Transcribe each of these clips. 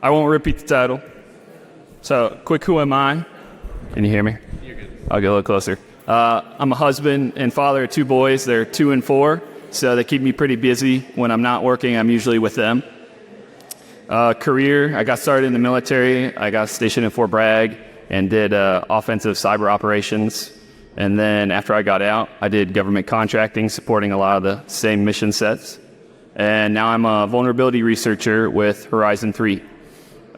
I won't repeat the title. So, quick who am I? Can you hear me? You're good. I'll get a little closer. I'm a husband and father of 2 boys. They're 2 and 4, so they keep me pretty busy. When I'm not working, I'm usually with them. Career, I got started in the military. I got stationed in Fort Bragg and did offensive cyber operations. And then after I got out, I did government contracting, supporting a lot of the same mission sets. And now I'm a vulnerability researcher with Horizon 3.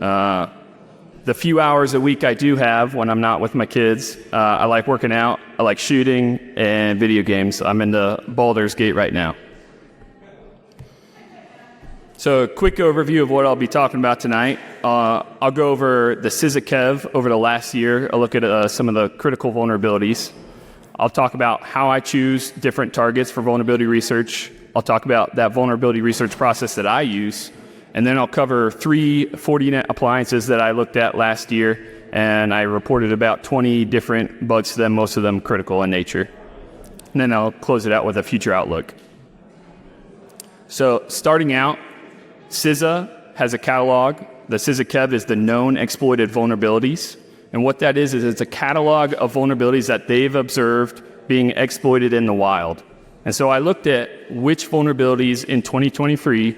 The few hours a week I do have when I'm not with my kids, I like working out, I like shooting, and video games. I'm into Baldur's Gate right now. So a quick overview of what I'll be talking about tonight. I'll go over the CISA Kev over the last year. I'll look at some of the critical vulnerabilities. I'll talk about how I choose different targets for vulnerability research. I'll talk about that vulnerability research process that I use. And then I'll cover 3 Fortinet appliances that I looked at last year, and I reported about 20 different bugs to them, most of them critical in nature. And then I'll close it out with a future outlook. So starting out, CISA has a catalog. The CISA Kev is the known exploited vulnerabilities. And what that is it's a catalog of vulnerabilities that they've observed being exploited in the wild. And so I looked at which vulnerabilities in 2023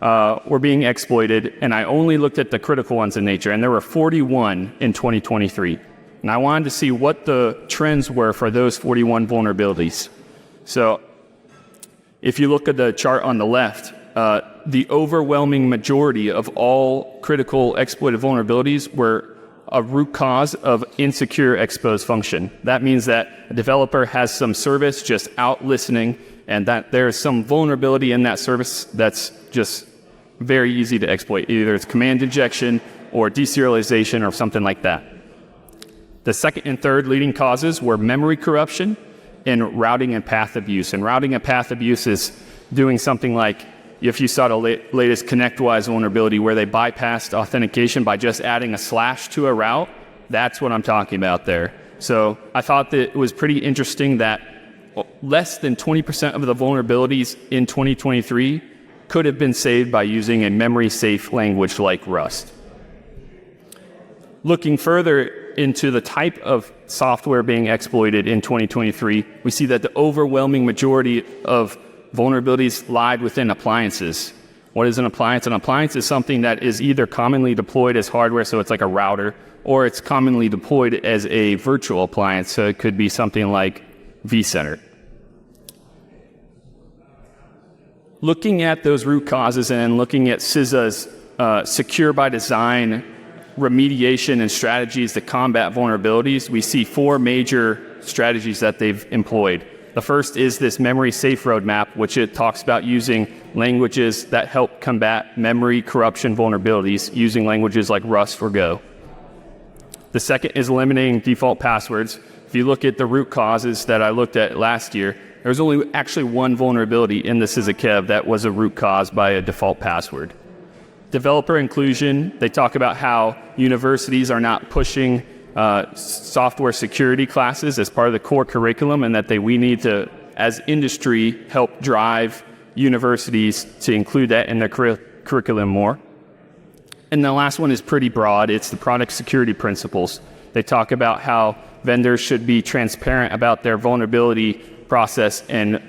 were being exploited, and I only looked at the critical ones in nature, and there were 41 in 2023. And I wanted to see what the trends were for those 41 vulnerabilities. So if you look at the chart on the left, the overwhelming majority of all critical exploited vulnerabilities were a root cause of insecure exposed function. That means that a developer has some service just out listening, and that there's some vulnerability in that service that's just very easy to exploit. Either it's command injection or deserialization or something like that. The second and third leading causes were memory corruption and routing and path abuse. And routing and path abuse is doing something like, if you saw the latest ConnectWise vulnerability where they bypassed authentication by just adding a / to a route, that's what I'm talking about there. So I thought that it was pretty interesting that less than 20% of the vulnerabilities in 2023 could have been saved by using a memory-safe language like Rust. Looking further into the type of software being exploited in 2023, we see that the overwhelming majority of vulnerabilities lied within appliances. What is an appliance? An appliance is something that is either commonly deployed as hardware, so it's like a router, or it's commonly deployed as a virtual appliance, so it could be something like vCenter. Looking at those root causes and looking at CISA's secure by design remediation and strategies to combat vulnerabilities, we see 4 major strategies that they've employed. The first is this memory safe roadmap, which it talks about using languages that help combat memory corruption vulnerabilities using languages like Rust or Go. The second is eliminating default passwords. If you look at the root causes that I looked at last year, there's only actually 1 vulnerability in the CISA Kev that was a root cause by a default password. Developer inclusion, they talk about how universities are not pushing software security classes as part of the core curriculum, and that we need to, as industry, help drive universities to include that in their curriculum more. And the last one is pretty broad. It's the product security principles. They talk about how vendors should be transparent about their vulnerability process and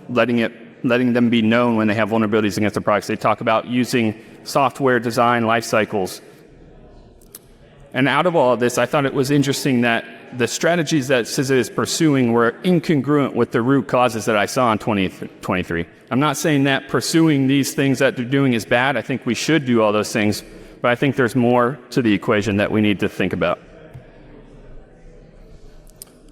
letting them be known when they have vulnerabilities against the products. They talk about using software design life cycles. And out of all of this, I thought it was interesting that the strategies that CISA is pursuing were incongruent with the root causes that I saw in 2023. I'm not saying that pursuing these things that they're doing is bad. I think we should do all those things, but I think there's more to the equation that we need to think about.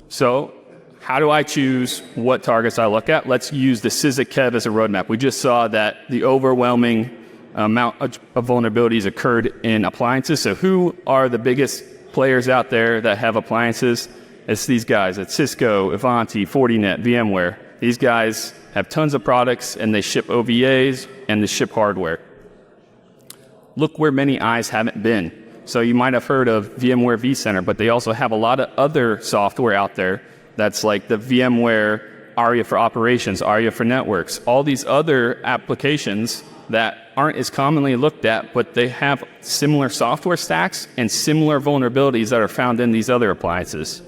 So, how do I choose what targets I look at? Let's use the CISA Kev as a roadmap. We just saw that the overwhelming amount of vulnerabilities occurred in appliances. So who are the biggest players out there that have appliances? It's these guys. It's Cisco, Ivanti, Fortinet, VMware. These guys have tons of products, and they ship OVAs, and they ship hardware. Look where many eyes haven't been. So you might have heard of VMware vCenter, but they also have a lot of other software out there that's like the VMware ARIA for operations, ARIA for networks. All these other applications that aren't as commonly looked at, but they have similar software stacks and similar vulnerabilities that are found in these other appliances.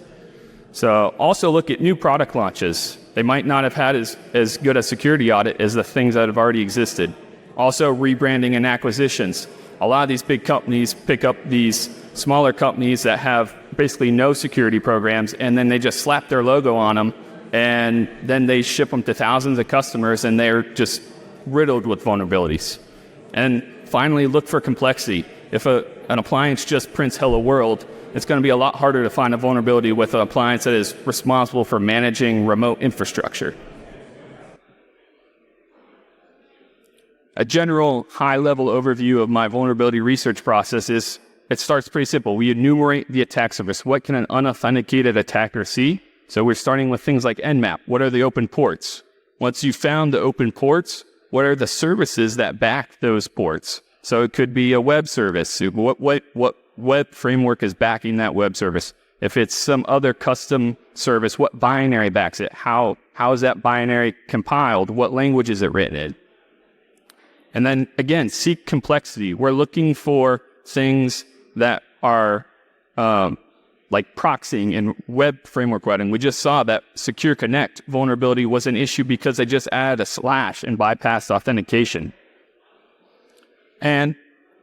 So also look at new product launches. They might not have had as good a security audit as the things that have already existed. Also rebranding and acquisitions. A lot of these big companies pick up these smaller companies that have basically no security programs, and then they just slap their logo on them, and then they ship them to thousands of customers, and they're just riddled with vulnerabilities. And finally, look for complexity. If an appliance just prints hello world, it's going to be a lot harder to find a vulnerability with an appliance that is responsible for managing remote infrastructure. A general high-level overview of my vulnerability research process is, it starts pretty simple. We enumerate the attack surface. What can an unauthenticated attacker see? So we're starting with things like Nmap. What are the open ports? Once you've found the open ports, what are the services that back those ports? So it could be a web service. What web framework is backing that web service? If it's some other custom service, what binary backs it? How is that binary compiled? What language is it written in? And then again, seek complexity. We're looking for things that are like proxying and web framework routing. We just saw that Secure Connect vulnerability was an issue because they just added a slash and bypassed authentication. And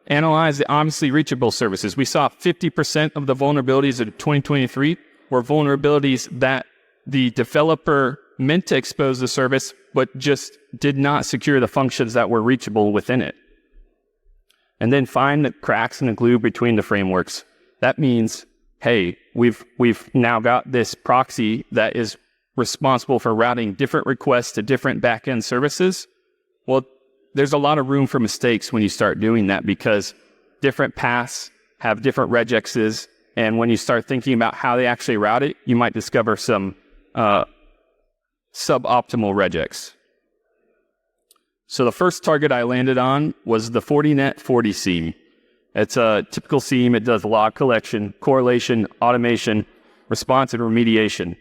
analyze the obviously reachable services. We saw 50% of the vulnerabilities of 2023 were vulnerabilities that the developer meant to expose the service, but just did not secure the functions that were reachable within it. And then find the cracks in the glue between the frameworks. That means, hey, we've now got this proxy that is responsible for routing different requests to different backend services. Well, there's a lot of room for mistakes when you start doing that because different paths have different regexes. And when you start thinking about how they actually route it, you might discover some suboptimal regex. So the first target I landed on was the Fortinet FortiSIEM. It's a typical SIEM. It does log collection, correlation, automation, response, and remediation.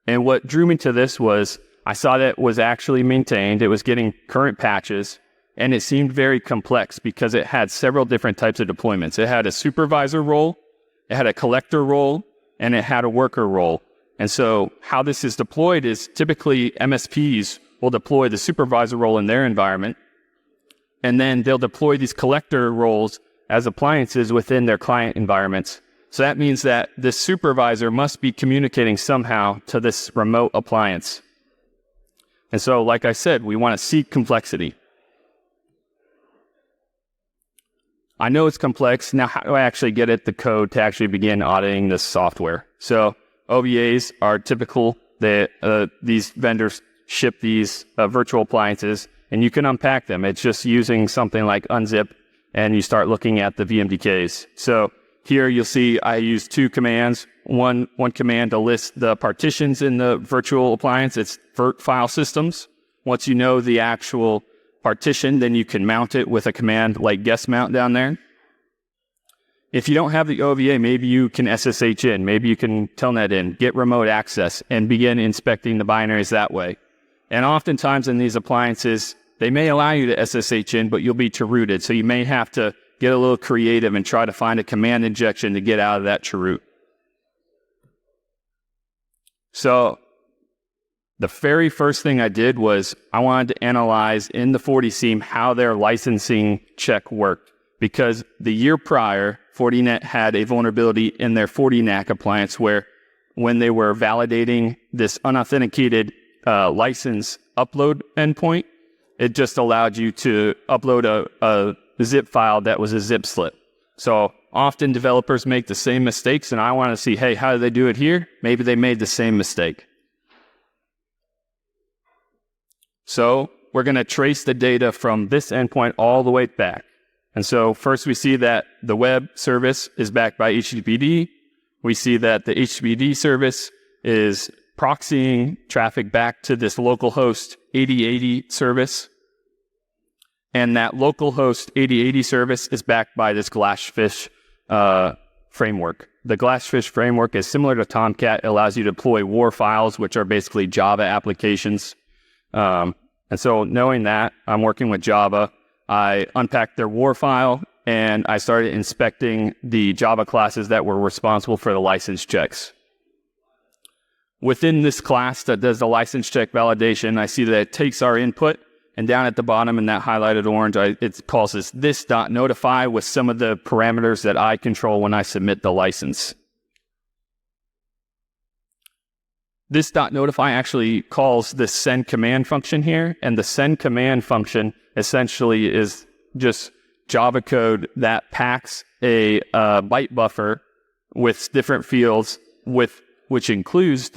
And what drew me to this was I saw that it was actually maintained. It was getting current patches, and it seemed very complex because it had several different types of deployments. It had a supervisor role, it had a collector role, and it had a worker role. And so how this is deployed is typically MSPs will deploy the supervisor role in their environment, and then they'll deploy these collector roles as appliances within their client environments. So that means that this supervisor must be communicating somehow to this remote appliance. And so, like I said, we want to seek complexity. I know it's complex. Now, how do I actually get at the code to actually begin auditing this software? So OVAs are typical. These vendors ship these virtual appliances, and you can unpack them. It's just using something like unzip, and you start looking at the VMDKs. So here you'll see I use two commands. One command to list the partitions in the virtual appliance. It's virt file systems. Once you know the actual partition, then you can mount it with a command like guest mount down there. If you don't have the OVA, maybe you can SSH in. Maybe you can telnet in, get remote access, and begin inspecting the binaries that way. And oftentimes in these appliances, they may allow you to SSH in, but you'll be chrooted. So you may have to get a little creative and try to find a command injection to get out of that chroot. So the very first thing I did was I wanted to analyze in the FortiSIEM how their licensing check worked. Because the year prior, Fortinet had a vulnerability in their FortiNAC appliance where when they were validating this unauthenticated license upload endpoint, it just allowed you to upload a zip file that was a zip slip. So often developers make the same mistakes, and I want to see, hey, how do they do it here? Maybe they made the same mistake. So we're going to trace the data from this endpoint all the way back. And so first we see that the web service is backed by HTTPD. We see that the HTTPD service is proxying traffic back to this localhost 8080 service. And that localhost 8080 service is backed by this Glassfish framework. The Glassfish framework is similar to Tomcat. It allows you to deploy WAR files, which are basically Java applications. And so knowing that, I'm working with Java, I unpacked their WAR file, and I started inspecting the Java classes that were responsible for the license checks. Within this class that does the license check validation, I see that it takes our input, and down at the bottom in that highlighted orange, it calls this.notify with some of the parameters that I control when I submit the license. This.notify actually calls the send command function here, and the send command function essentially is just Java code that packs a byte buffer with different fields, which includes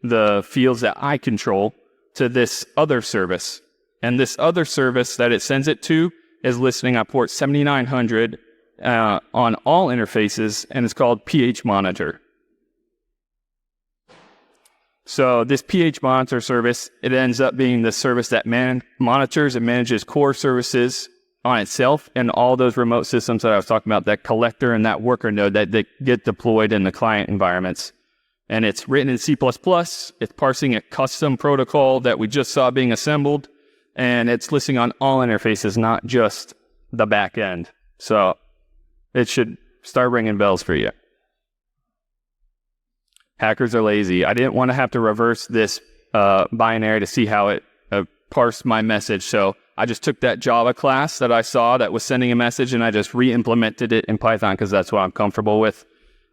the fields that I control to this other service. And this other service that it sends it to is listening on port 7900 on all interfaces, and it's called pH monitor. So this pH monitor service, it ends up being the service that monitors and manages core services on itself and all those remote systems that I was talking about, that collector and that worker node that get deployed in the client environments. And it's written in C++. It's parsing a custom protocol that we just saw being assembled, and it's listening on all interfaces, not just the back end. So it should start ringing bells for you. Hackers are lazy. I didn't want to have to reverse this binary to see how it parsed my message. So I just took that Java class that I saw that was sending a message, and I just re-implemented it in Python because that's what I'm comfortable with.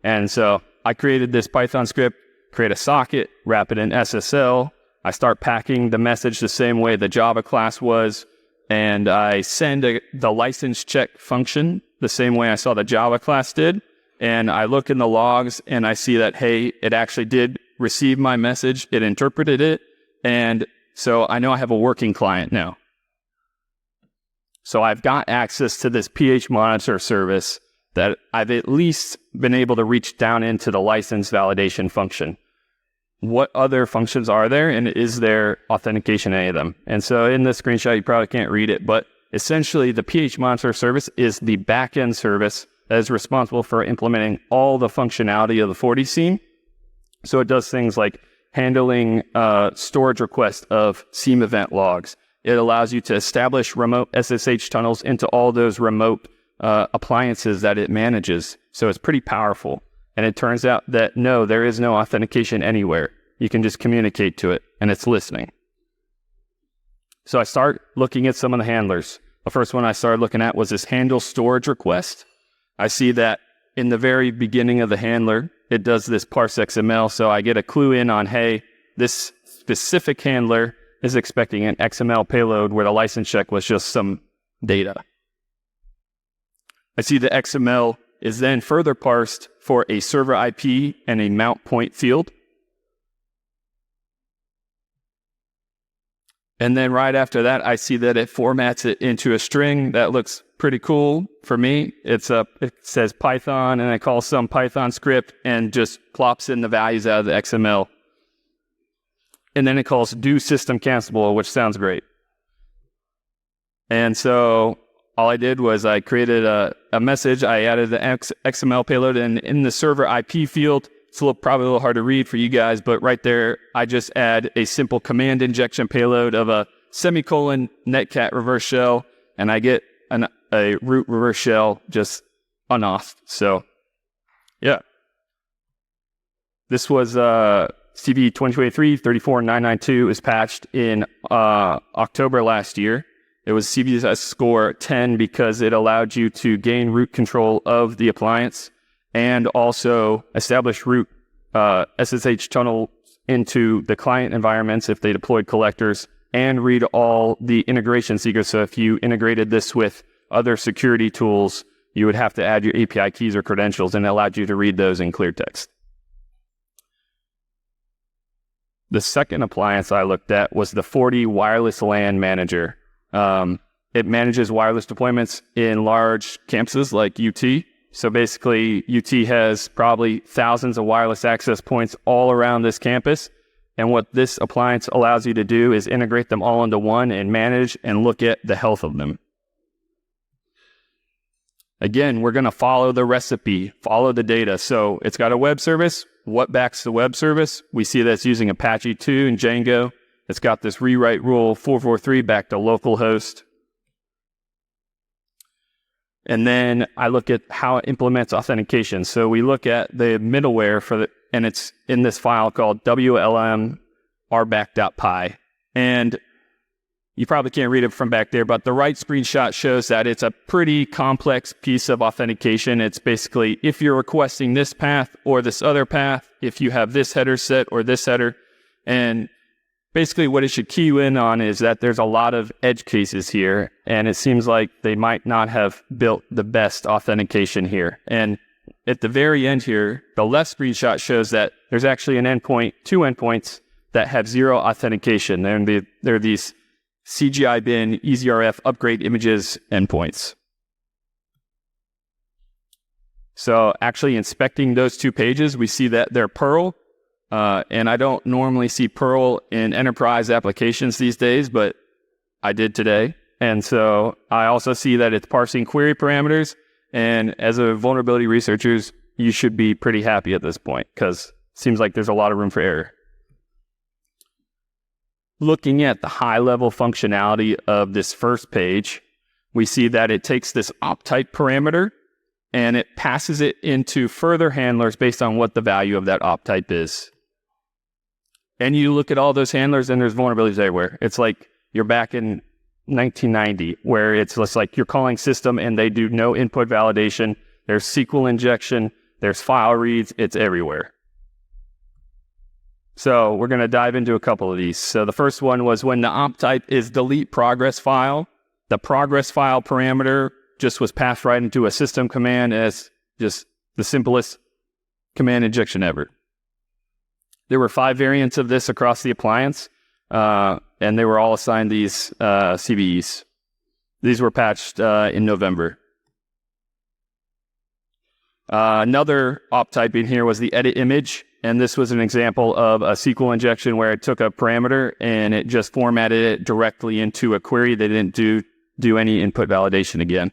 And so I created this Python script, create a socket, wrap it in SSL. I start packing the message the same way the Java class was, and I send the license check function the same way I saw the Java class did. And I look in the logs and I see that, hey, it actually did receive my message. It interpreted it. And so I know I have a working client now. So I've got access to this pH monitor service that I've at least been able to reach down into the license validation function. What other functions are there, and is there authentication in any of them? And so in this screenshot, you probably can't read it, but essentially the pH monitor service is the backend service that is responsible for implementing all the functionality of the FortiSIEM. So it does things like handling storage requests of SIEM event logs. It allows you to establish remote SSH tunnels into all those remote appliances that it manages. So it's pretty powerful. And it turns out that no, there is no authentication anywhere. You can just communicate to it, and it's listening. So I start looking at some of the handlers. The first one I started looking at was this handle storage request. I see that in the very beginning of the handler, it does this parse XML. So I get a clue in on, hey, this specific handler is expecting an XML payload where the license check was just some data. I see the XML is then further parsed for a server IP and a mount point field. And then right after that, I see that it formats it into a string that looks pretty cool for me. It says Python, and I call some Python script and just plops in the values out of the XML. And then it calls do system cancelable, which sounds great. And so all I did was I created a message. I added the XML payload, and in the server IP field, it's probably a little hard to read for you guys, but right there, I just add a simple command injection payload of a semicolon netcat reverse shell, and I get a root reverse shell just unauth. So, yeah. This was CVE 2023-34992 is patched in October last year. It was CVE score 10 because it allowed you to gain root control of the appliance and also establish root SSH tunnel into the client environments if they deployed collectors, and read all the integration secrets. So if you integrated this with other security tools, you would have to add your API keys or credentials, and it allowed you to read those in clear text. The second appliance I looked at was the Forti Wireless LAN Manager. It manages wireless deployments in large campuses like UT. So basically, UT has probably thousands of wireless access points all around this campus. And what this appliance allows you to do is integrate them all into one and manage and look at the health of them. Again, we're going to follow the recipe, follow the data. So it's got a web service. What backs the web service? We see that's using Apache 2 and Django. It's got this rewrite rule 443 back to localhost. And then I look at how it implements authentication. So we look at the middleware and it's in this file called WLM rback.py. And you probably can't read it from back there, but the right screenshot shows that it's a pretty complex piece of authentication. It's basically if you're requesting this path or this other path, if you have this header set or this header. And basically what it should key you in on is that there's a lot of edge cases here, and it seems like they might not have built the best authentication here. And at the very end here, the left screenshot shows that there's actually an endpoint, 2 endpoints that have 0 authentication. They're these CGI bin EasyRF upgrade images endpoints. So actually inspecting those 2 pages, we see that they're Perl. And I don't normally see Perl in enterprise applications these days, but I did today. And so I also see that it's parsing query parameters. And as a vulnerability researchers, you should be pretty happy at this point because it seems like there's a lot of room for error. Looking at the high-level functionality of this first page, we see that it takes this op type parameter and it passes it into further handlers based on what the value of that op type is. And you look at all those handlers and there's vulnerabilities everywhere. It's like you're back in 1990 where it's just like you're calling system and they do no input validation. There's SQL injection. There's file reads. It's everywhere. So we're going to dive into a couple of these. So the first one was when the op type is delete progress file, the progress file parameter just was passed right into a system command as just the simplest command injection ever. There were 5 variants of this across the appliance, and they were all assigned these CVEs. These were patched in November. Another op type in here was the edit image, and this was an example of a SQL injection where it took a parameter and it just formatted it directly into a query. They didn't do any input validation again.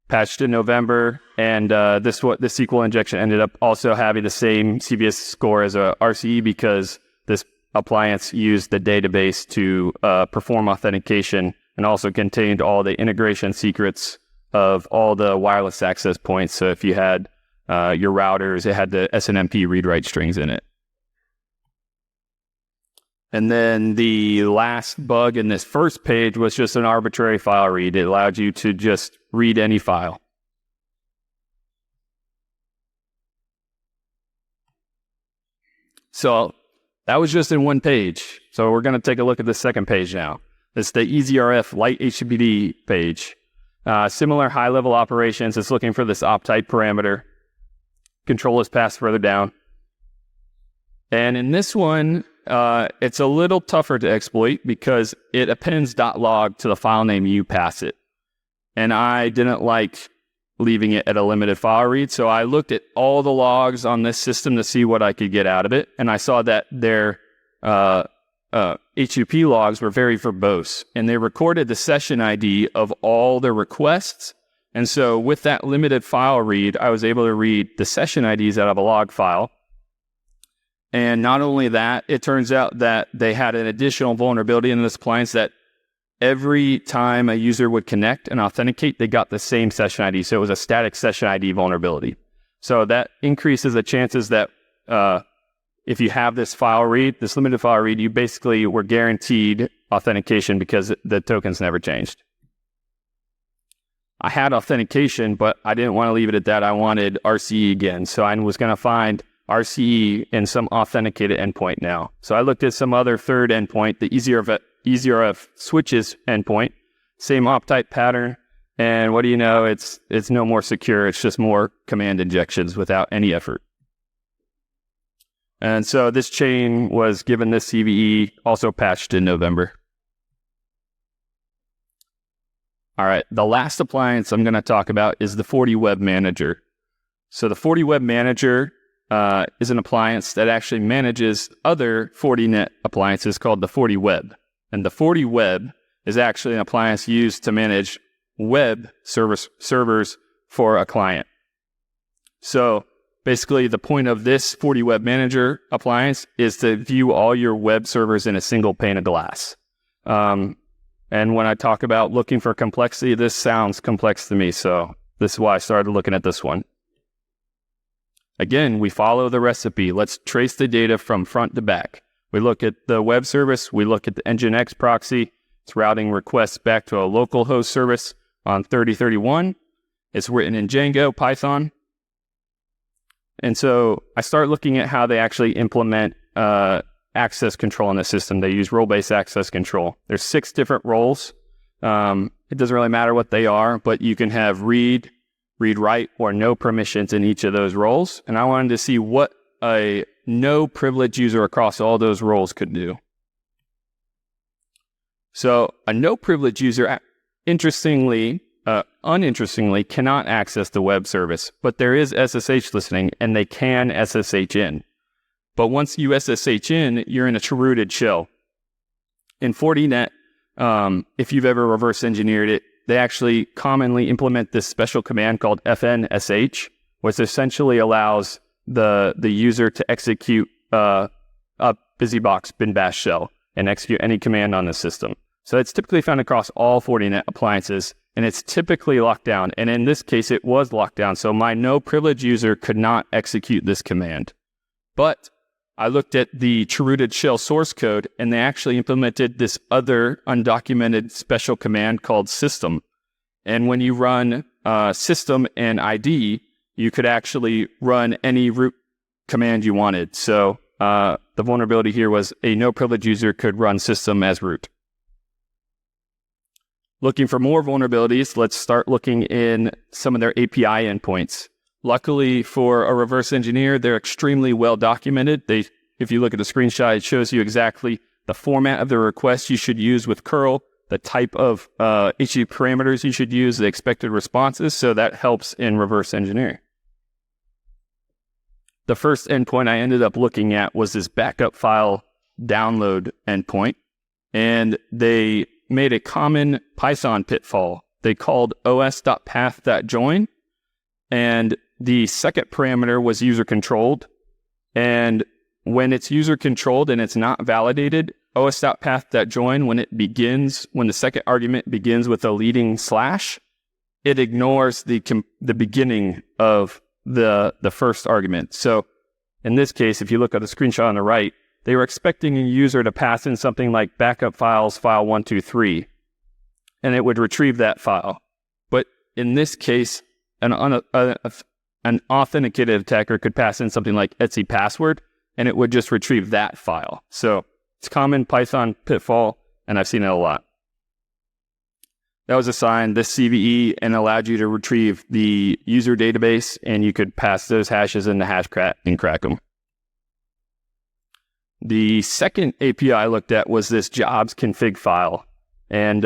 Patched in November, and the SQL injection ended up also having the same CVS score as a RCE because this appliance used the database to perform authentication and also contained all the integration secrets of all the wireless access points. So if you had your routers, it had the SNMP read-write strings in it. And then the last bug in this first page was just an arbitrary file read. It allowed you to just read any file. So that was just in one page. So we're going to take a look at the second page now. It's the EasyRF Light HTTPD page. Similar high-level operations. It's looking for this op type parameter. Control is passed further down. And in this one, it's a little tougher to exploit because it appends .log to the file name you pass it. And I didn't like leaving it at a limited file read, so I looked at all the logs on this system to see what I could get out of it, and I saw that their HTTP logs were very verbose, and they recorded the session ID of all the requests. And so with that limited file read, I was able to read the session IDs out of a log file. And not only that, it turns out that they had an additional vulnerability in this appliance that every time a user would connect and authenticate, they got the same session ID. So it was a static session ID vulnerability. So that increases the chances that if you have this file read, this limited file read, you basically were guaranteed authentication because the tokens never changed. I had authentication, but I didn't want to leave it at that. I wanted RCE again. So I was going to find RCE in some authenticated endpoint now. So I looked at some other third endpoint, the EasyRF switches endpoint, same op type pattern. And what do you know? It's no more secure. It's just more command injections without any effort. And so this chain was given this CVE, also patched in November. All right, the last appliance I'm going to talk about is the FortiWeb Manager. So the FortiWeb Manager is an appliance that actually manages other Fortinet appliances called the FortiWeb. And the FortiWeb is actually an appliance used to manage web servers for a client. So basically the point of this FortiWeb Manager appliance is to view all your web servers in a single pane of glass. And when I talk about looking for complexity, this sounds complex to me. So this is why I started looking at this one. Again, we follow the recipe. Let's trace the data from front to back. We look at the web service. We look at the Nginx proxy. It's routing requests back to a local host service on 3031. It's written in Django, Python. And so I start looking at how they actually implement access control in the system. They use role-based access control. There's 6 different roles. It doesn't really matter what they are, but you can have read, write, or no permissions in each of those roles. And I wanted to see what a no privilege user across all those roles could do. So a no privilege user, uninterestingly, cannot access the web service, but there is SSH listening and they can SSH in. But once you SSH in, you're in a rooted shell. In Fortinet, if you've ever reverse engineered it, they actually commonly implement this special command called fnsh, which essentially allows the user to execute a busybox bin bash shell and execute any command on the system. So it's typically found across all Fortinet appliances, and it's typically locked down. And in this case, it was locked down. So my no privilege user could not execute this command. But I looked at the rooted shell source code, and they actually implemented this other undocumented special command called system. And when you run system and ID, you could actually run any root command you wanted. So the vulnerability here was a no privilege user could run system as root. Looking for more vulnerabilities, let's start looking in some of their API endpoints. Luckily for a reverse engineer, they're extremely well documented. If you look at the screenshot, it shows you exactly the format of the request you should use with curl, the type of HTTP parameters you should use, the expected responses. So that helps in reverse engineering. The first endpoint I ended up looking at was this backup file download endpoint. And they made a common Python pitfall. They called os.path.join. And the second parameter was user controlled. And when it's user controlled and it's not validated, os.path.join, when the second argument begins with a leading slash, it ignores the beginning of the first argument. So in this case, if you look at the screenshot on the right, they were expecting a user to pass in something like backup files, file 123, and it would retrieve that file. But in this case, an authenticated attacker could pass in something like etc password, and it would just retrieve that file. So it's a common Python pitfall, and I've seen it a lot. That was assigned this CVE and allowed you to retrieve the user database, and you could pass those hashes into Hashcat and crack them. The second API I looked at was this jobs config file. And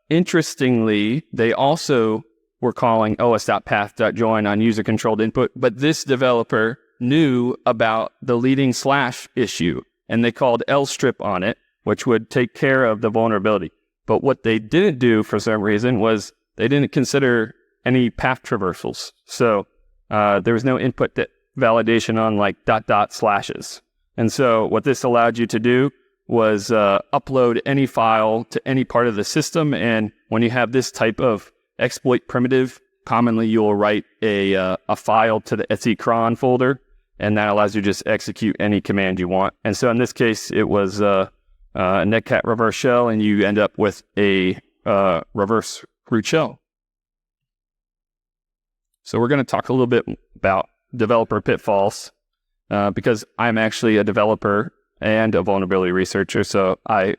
interestingly, they also were calling os.path.join on user-controlled input, but this developer knew about the leading slash issue, and they called lstrip on it, which would take care of the vulnerability. But what they didn't do for some reason was they didn't consider any path traversals. So there was no input validation on like ... slashes. And so what this allowed you to do was upload any file to any part of the system. And when you have this type of exploit primitive, commonly you'll write a file to the etc cron folder, and that allows you to just execute any command you want. And so in this case, it was a netcat reverse shell, and you end up with a reverse root shell. So we're going to talk a little bit about developer pitfalls. Because I'm actually a developer and a vulnerability researcher, so I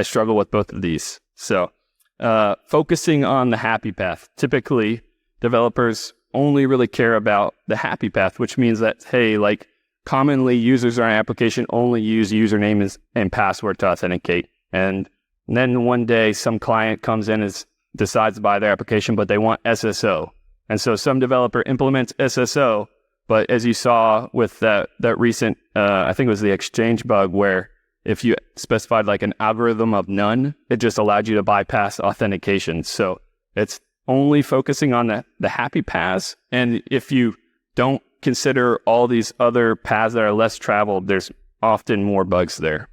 struggle with both of these. So focusing on the happy path. Typically, developers only really care about the happy path, which means that, hey, like commonly users in our application only use username and password to authenticate. And then one day some client comes in and decides to buy their application, but they want SSO. And so some developer implements SSO. But as you saw with that recent, I think it was the Exchange bug, where if you specified like an algorithm of none, it just allowed you to bypass authentication. So it's only focusing on the happy paths. And if you don't consider all these other paths that are less traveled, there's often more bugs there.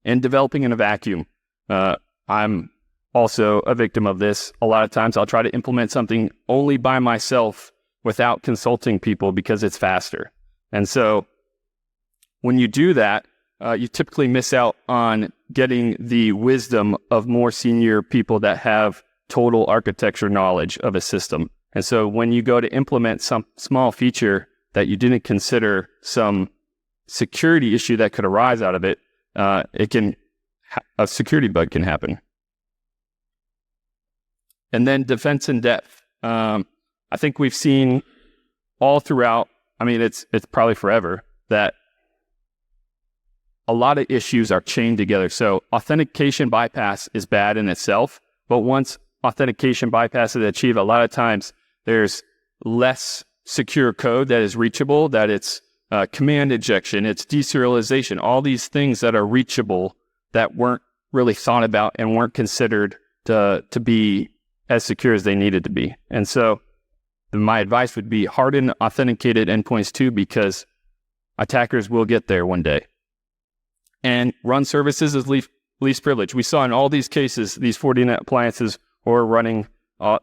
And developing in a vacuum. I'm also a victim of this. A lot of times I'll try to implement something only by myself without consulting people because it's faster. And so when you do that, you typically miss out on getting the wisdom of more senior people that have total architecture knowledge of a system. And so when you go to implement some small feature that you didn't consider some security issue that could arise out of it, a security bug can happen. And then defense in depth. I think we've seen all throughout, it's probably forever, that a lot of issues are chained together. So authentication bypass is bad in itself, but once authentication bypass is achieved, a lot of times there's less secure code that is reachable, that it's command injection, it's deserialization, all these things that are reachable that weren't really thought about and weren't considered to be as secure as they needed to be. And so my advice would be harden authenticated endpoints too, because attackers will get there one day. And run services as least privilege. We saw in all these cases, these Fortinet appliances were running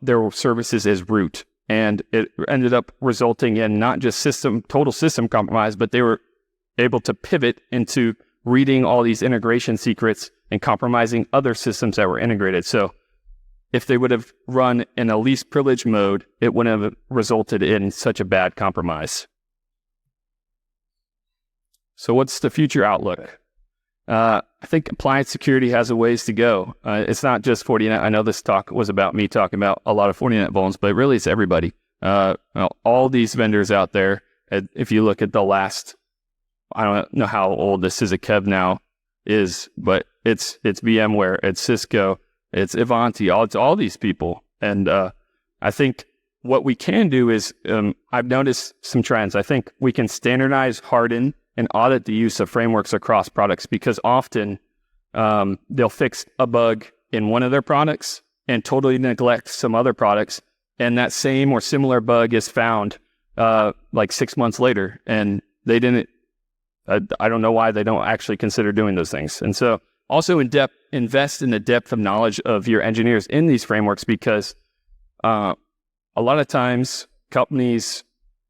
their services as root. And it ended up resulting in not just total system compromise, but they were able to pivot into reading all these integration secrets and compromising other systems that were integrated. So if they would have run in a least privilege mode, it wouldn't have resulted in such a bad compromise. So what's the future outlook? I think appliance security has a ways to go. It's not just Fortinet. I know this talk was about me talking about a lot of Fortinet vulns, but really it's everybody. All these vendors out there, if you look at the last, I don't know how old this CISA Kev now is, but it's VMware, it's Cisco, it's Ivanti, it's all these people. And I think what we can do is, I've noticed some trends. I think we can standardize, harden, and audit the use of frameworks across products, because often they'll fix a bug in one of their products and totally neglect some other products. And that same or similar bug is found like 6 months later. And they didn't, I don't know why they don't actually consider doing those things. And so also invest in the depth of knowledge of your engineers in these frameworks, because a lot of times companies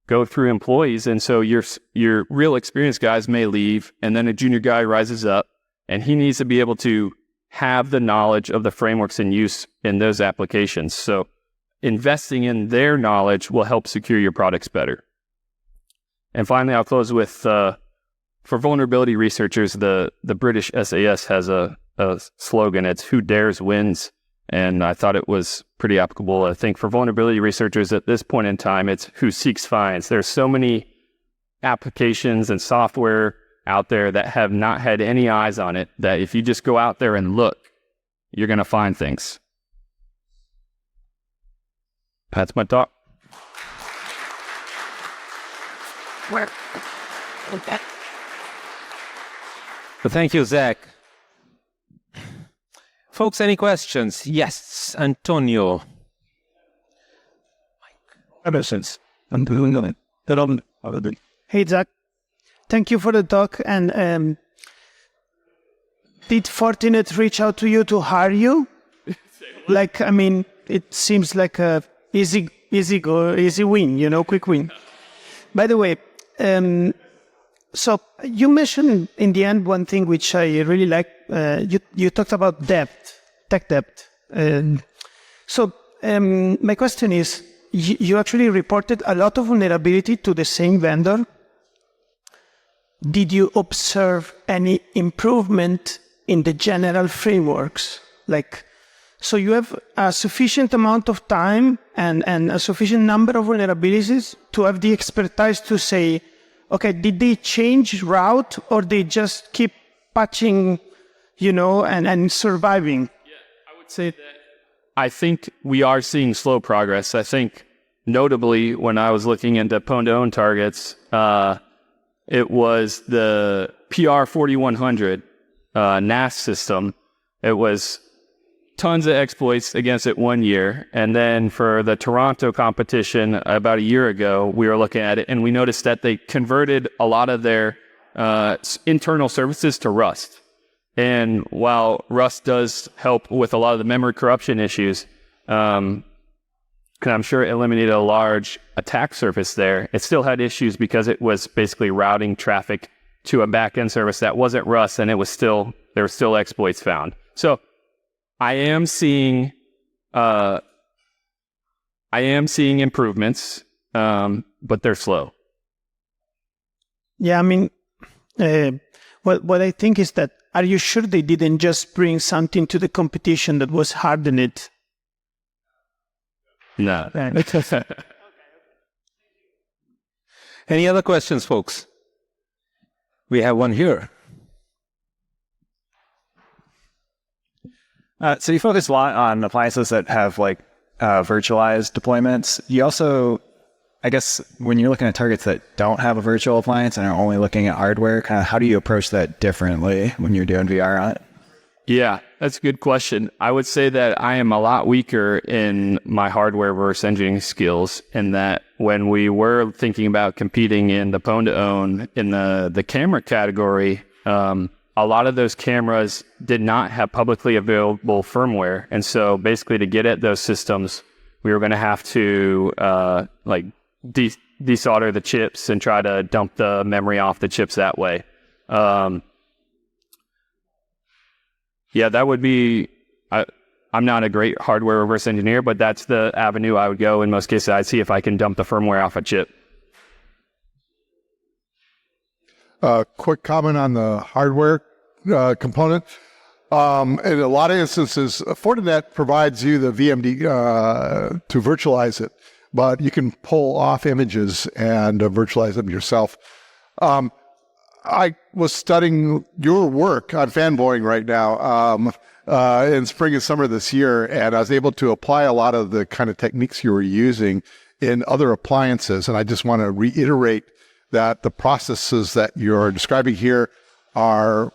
go through employees, and so your real experienced guys may leave, and then a junior guy rises up, and he needs to be able to have the knowledge of the frameworks in use in those applications. So investing in their knowledge will help secure your products better. And finally, I'll close with, for vulnerability researchers, the British SAS has a slogan. It's "Who dares wins." And I thought it was pretty applicable. I think for vulnerability researchers at this point in time, it's "Who seeks finds." There's so many applications and software out there that have not had any eyes on it, that if you just go out there and look, you're going to find things. That's my talk. Well, thank you, Zach. Folks, any questions? Yes, Antonio. Hey, Zach. Thank you for the talk. And did Fortinet reach out to you to hire you? It seems like a easy win, quick win. By the way, so you mentioned in the end one thing which I really like. You talked about tech debt. My question is, you actually reported a lot of vulnerability to the same vendor. Did you observe any improvement in the general frameworks? So you have a sufficient amount of time and a sufficient number of vulnerabilities to have the expertise to say, okay, did they change route, or they just keep patching, and surviving? Yeah, I would say that I think we are seeing slow progress. I think notably when I was looking into pwn-to-own targets, it was the PR 4100 NAS system. It was tons of exploits against it 1 year. And then for the Toronto competition about a year ago, we were looking at it and we noticed that they converted a lot of their internal services to Rust. And while Rust does help with a lot of the memory corruption issues, and I'm sure it eliminated a large attack surface there, it still had issues because it was basically routing traffic to a back-end service that wasn't Rust, and there were still exploits found. So I am seeing improvements, but they're slow. Yeah, I mean, what I think is that, are you sure they didn't just bring something to the competition that was harden it? No. Any other questions, folks? We have one here. So you focus a lot on appliances that have like virtualized deployments. You also, I guess, when you're looking at targets that don't have a virtual appliance and are only looking at hardware, kind of how do you approach that differently when you're doing VR on it? Yeah, that's a good question. I would say that I am a lot weaker in my hardware versus engineering skills, in that when we were thinking about competing in the pwn-to-own in the camera category, a lot of those cameras did not have publicly available firmware. And so basically to get at those systems, we were going to have to desolder the chips and try to dump the memory off the chips that way. Yeah, that would be, I'm not a great hardware reverse engineer, but that's the avenue I would go in most cases. I'd see if I can dump the firmware off a chip. Quick comment on the hardware component. In a lot of instances, Fortinet provides you the VMD to virtualize it, but you can pull off images and virtualize them yourself. I was studying your work on fanboying right now in spring and summer this year, and I was able to apply a lot of the kind of techniques you were using in other appliances. And I just want to reiterate that the processes that you're describing here are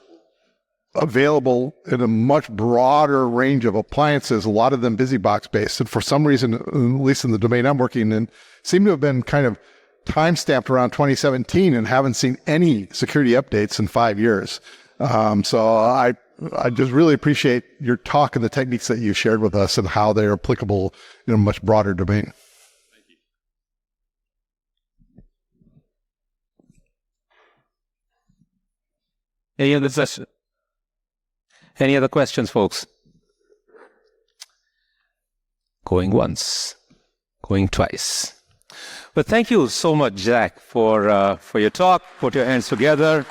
available in a much broader range of appliances, a lot of them BusyBox based. And for some reason, at least in the domain I'm working in, seem to have been kind of time-stamped around 2017 and haven't seen any security updates in 5 years. So I just really appreciate your talk and the techniques that you shared with us and how they're applicable in a much broader domain. Thank you. Any other questions, folks? Going once, going twice. But thank you so much, Jack, for your talk. Put your hands together.